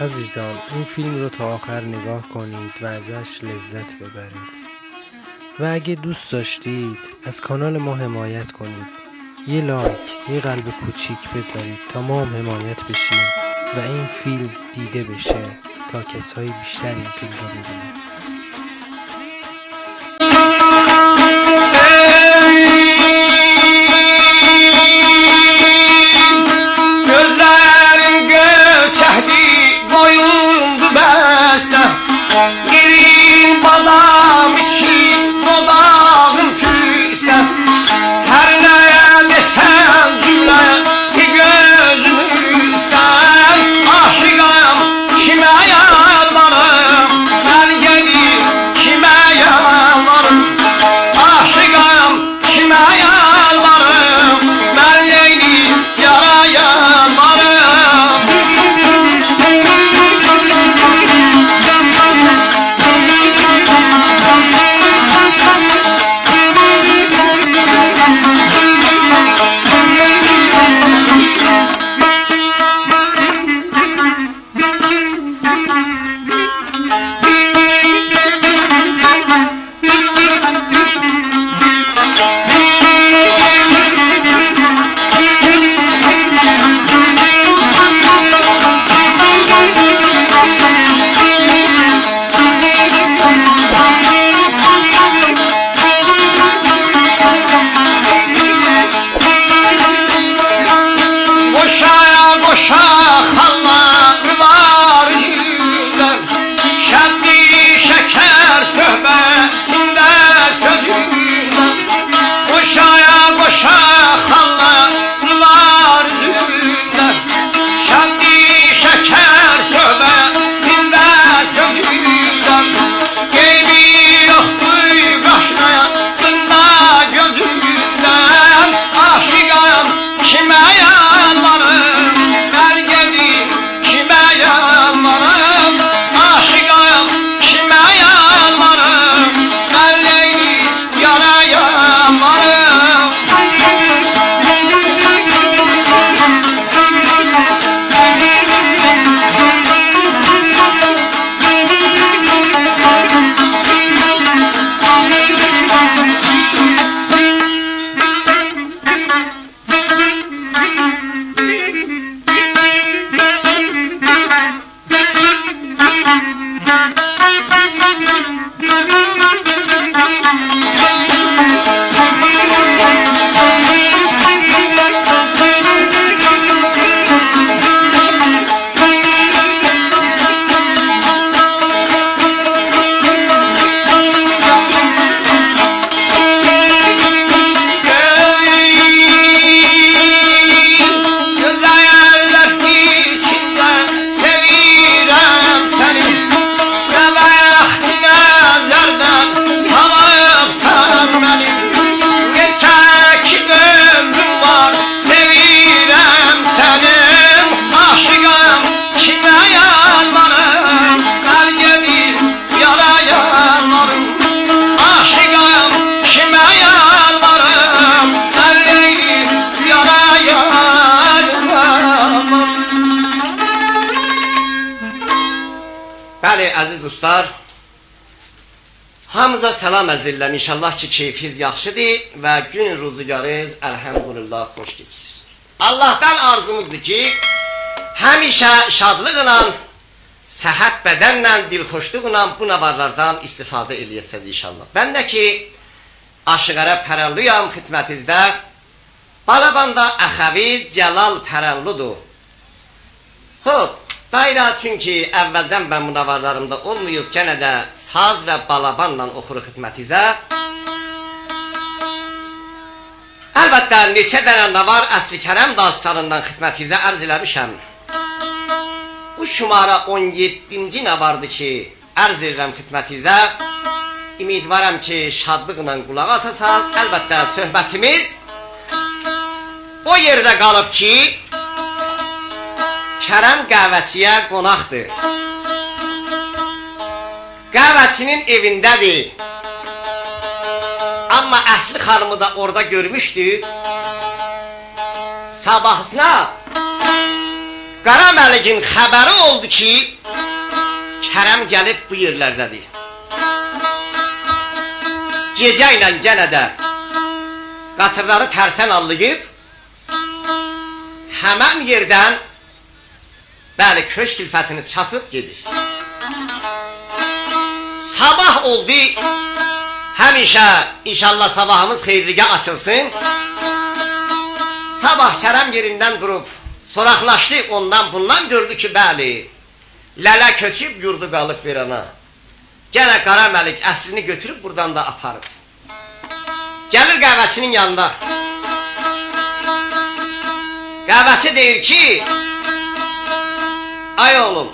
عزیزان این فیلم رو تا آخر نگاه کنید و ازش لذت ببرید و اگه دوست داشتید از کانال ما حمایت کنید، یه لایک، یه قلب کوچیک بذارید تا ما هم حمایت بشیم و این فیلم دیده بشه تا کسای بیشتر این فیلم رو ببینن. Bəli, əziz dostlar, hamıza salam ərz edirəm. İnşallah ki, keyfiniz yaxşıdır və gün ruzigarınız əlhəmdülillah xoş keçir. Allahdan arzumuzdur ki, həmişə şadlıqla, səhət bədənlə, dilxoşluqla bu navarlardan istifadə eləyəsiniz inşallah. Mən də ki, Aşıqərə Pərənluyam xidmətinizdə, Balabanda Əxəvi Cəlal Pərənludur. Xoş. Daira çünki əvvəldən mən münavarlarımda olmayıb, gənə də saz və balabanla oxuruq xidmətinizə. Əlbəttə, neçə dənə navar Əsr-i Kərəm dastanından xidmətinizə ərz eləmişəm. Bu şumara 17-ci navardır ki, ərz edirəm xidmətinizə. Ümidvaram ki, şadlıqla qulaq asasaz. Əlbəttə, söhbətimiz o yerdə qalıb ki, Kərəm qəhvəçiyə qonaqdır. Qəhvəçinin evindədir. Amma Əsli xanımı da orada görmüşdük. Sabahsına Qara Məlikin xəbəri oldu ki, Kərəm gəlib bu yerlərdədir. Gecə ilə yenə də qatırları tərsən allayıb, həmən yerdən bəli, köşk ilfətini çatıb gedir. Sabah oldu, həmişə inşallah sabahımız xeyirligə açılsın. Sabah Kərəm yerindən durub, soraqlaşdı ondan bundan, gördü ki, bəli, lələ köçüb yurdu qalıb verana. Gələ Qara Məlik əslini götürüb buradan da aparıb. Gəlir qəvəsinin yanında. Qəvəsi deyir ki, ay oğlum,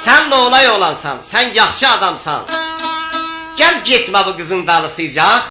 sən nə olay olansan, sən yaxşı adamsan. Gəl getmə bu qızın dalısıyacaq.